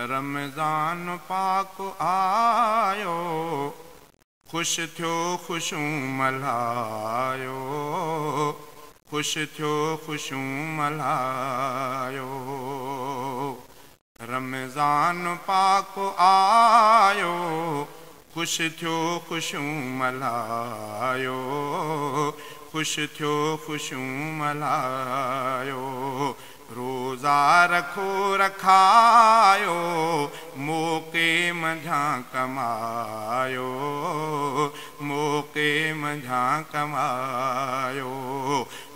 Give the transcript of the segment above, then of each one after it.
रमज़ान पाक आयो, खुश थियो खुशूं मल्हायो, खुश थियो खुशूं मल्हायो। रमज़ान पाक आयो, खुश थियो खुशूं मल्हायो, खुश थियो खुशूं मल्हायो। रोज़ा रखो रखायो, मौके मंझां कमायो, मौके मंझां कमायो।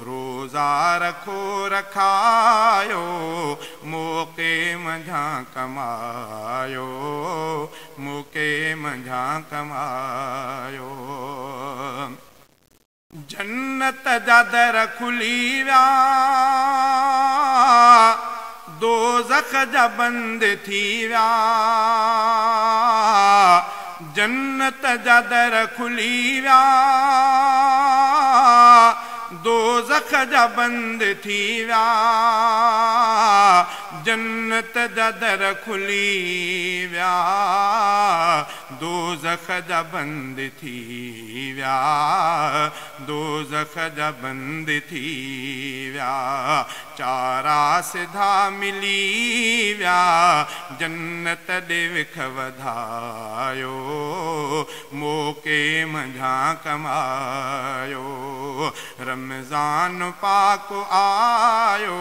रोज़ा रखो रखायो, मौके मंझां कमायो, मौके मंझां कमायो। जन्नत जा दर खुली विया, दोज़ख जा बंद थी विया। जन्नत जा दर खुली विया, दोज़ख जा बंद थी विया। जन्नत जा दर खुली विया, दोज़ख जा बंद थी विया, दोज़ख जा बंद थी विया। चारा सिधा मिली विया, जन्नत ॾे विख वधायो, मौके मंझां कमायो। रमज़ान पाक आयो,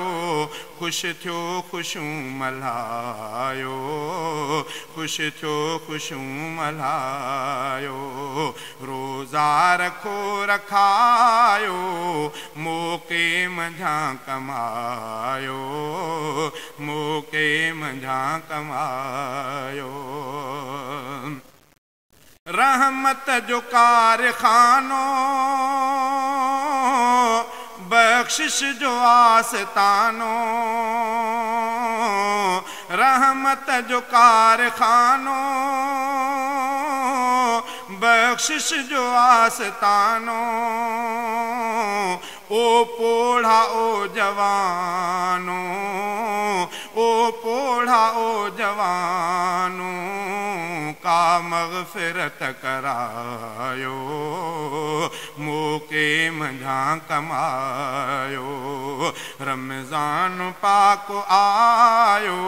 खुश थियो खुशूं मल्हायो, खुश थियो खुशूं मल्हायो। रोज़ा रखो रखायो, मौके मंझां कमायो, मौके मंझां कमायो। रहमत जो कारखानो, बख्शिश जो आस्तानो। रहमत जो कारखानो, बख्शिश जो आस्तानो। ओ पोढ़ा ओ जवानो, ओ पोढ़ा ओ जवानो, का मग़फ़िरत करायो, मौके मंझां कमायो। रमज़ान पाक आयो,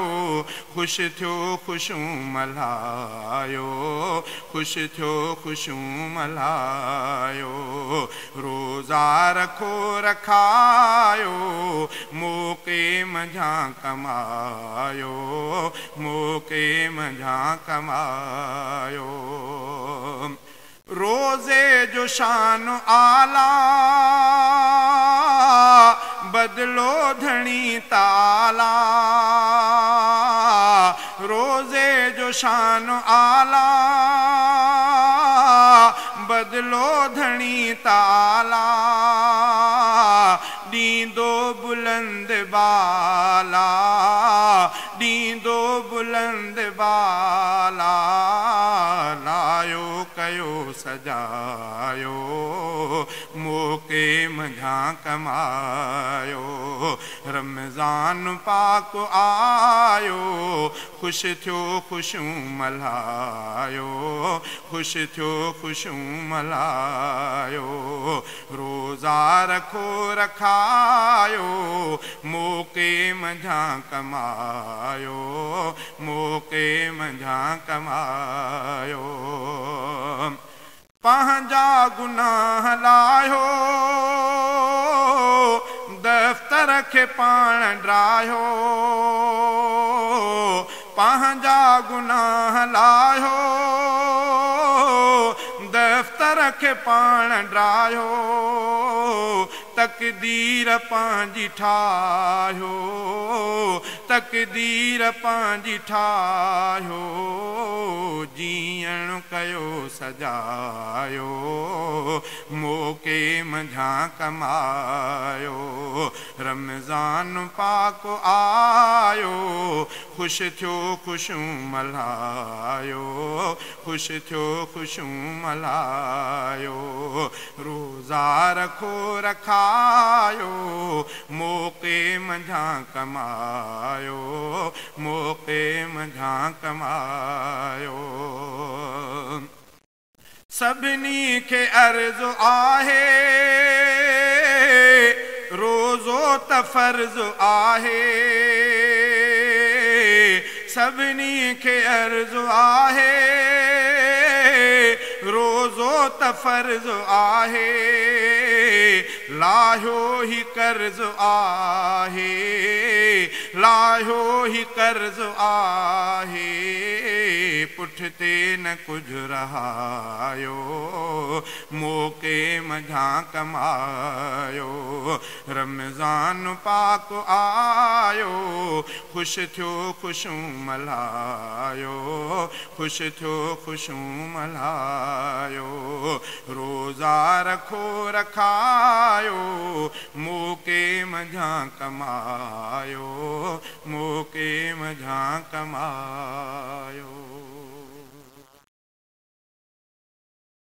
खुश थियो खुशूं मल्हायो, खुश थियो खुशूं मल्हायो। रोज़ा रखो रखायो, मौके मंझां कमायो, मौके मंझां कमायो। रोज़े जो शान आला, बदलो धणी ताला। रोज़े जो शान आला, बदलो धणी ताला। ॾींदो बुलंद बाला, ॾींदो बुलंद बाला। लायो कयो सजायो, मौके मंझां कमायो। रमज़ान पाक आयो, खुश थियो खुशूं मल्हायो, खुश थियो खुशूं मल्हायो। रोज़ा रखो रखायो, मौके मंझां कमायो, मौके मंझां कमायो। पंहिंजा गुनाह लाहियो, दफ़्तर खे पाण ड्राहियो। पंहिंजा गुनाह लाहियो, दफ़्तर खे पाण ड्राहियो। तक़दीर पंहिंजी ठाहियो, तक़दीर पंहिंजी ठाहियो। जीअण कयो सजायो, मौके मंझां कमायो। रमज़ान पाक आयो, ख़ुश थियो ख़ुशूं मल्हायो ख़ुश थियो ख़ुशूं मल्हायो रोज़ा रखो रखायो मौक़े मंझां कमायो मौक़े मंझां कमायो सभिनी खे अर्ज़ आहे रोज़ो त फ़र्ज़ आहे सभिनी खे अर्ज़ आहे रोज़ो त फ़र्ज़ आहे लाहियो ही कर्ज़ आहे लाहियो ही कर्ज़ आहे पुठिते न कुझु रहायो मौक़े मंझां कमायो रमज़ान पाक आयो ख़ुश थियो ख़ुशूं मल्हायो ख़ुश थियो ख़ुशूं मल्हायो रोज़ा रखो रखायो मौक़े मंझां कमायो मौक़े मंझां कमायो